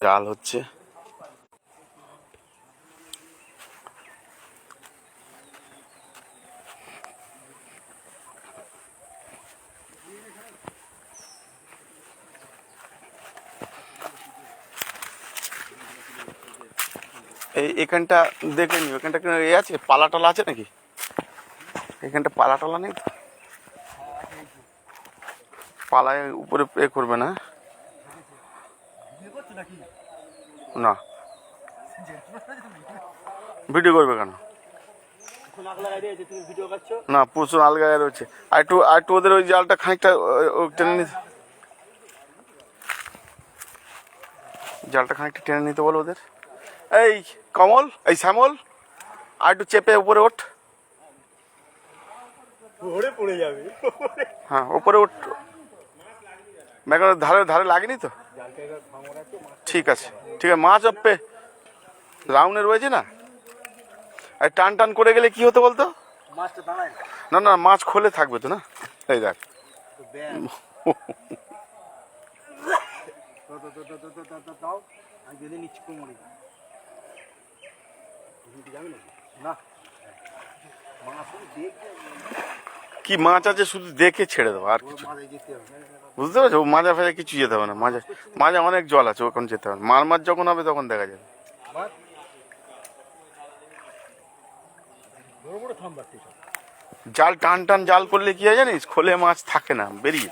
জাল হচ্ছে। এখানটা দেখে নি, ওখানটা এ আছে, পালা টালা আছে নাকি? এখানটা পালা টালা নেই তো? পালায় উপরে এ করবে না? না, ভিডিও করবে কেন? না, প্রচুর আলগায় রয়েছে। আর একটু ওদের ওই জালটা খানিকটা টেনে নিতে, জালটা খানিকটা টেনে নিতে বলো ওদের। এই কমল, এই শ্যামল, আর একটু চেপে উপরে ওঠ। পড়ে যাবে। হ্যাঁ, উপরে ওঠ। ধারে ধারে লাগেনি তো? ঠিক আছে, ঠিক আছে। মাছ অপ্পে রাউন্ডে রয়েছে না, আর টান টান করে গেলে কি হতো বলতো? না না, মাছ খোলে থাকবে তো না। এই দেখ, কি মাছ আছে শুধু দেখে ছেড়ে দেবো, আর কিছু বুঝতে পারছো? মাজা ফেজা কিছু যেতে হবে না। মাজা মাজা অনেক জল আছে, ওখানে যেতে হবে না। মাছ যখন হবে তখন দেখা যাবে। জাল টান টান জাল করলে কি হয় জানিস, খোলে মাছ থাকে না, বেরিয়ে।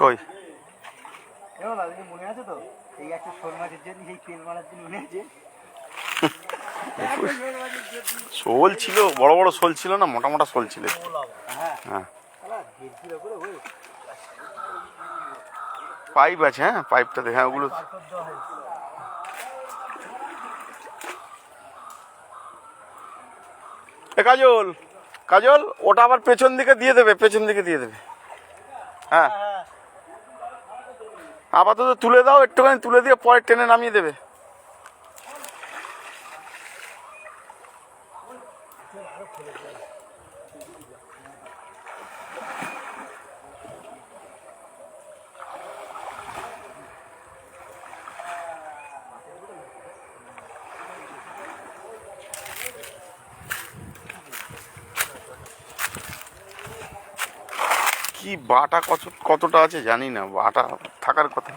কই মনে আছে তো, এই একটা শোল মাছের জন্য, এই তেল মারার জন্য মনে আছে? শোল ছিল, বড় বড় শোল ছিল না, মোটা মোটা শোল ছিল। হ্যাঁ, পাইপ আছে। হ্যাঁ, পাইপটা দেখে, হ্যাঁ ওগুলো। এ কাজল, কাজল, ওটা আবার পেছন দিকে দিয়ে দেবে, পেছন দিকে দিয়ে দেবে। হ্যাঁ, আপাতত তুলে দাও, একটুখানি তুলে দিয়ে পরে টেনে নামিয়ে দেবে। কি বাটা কতটা আছে জানি না, বাটা থাকার কথা।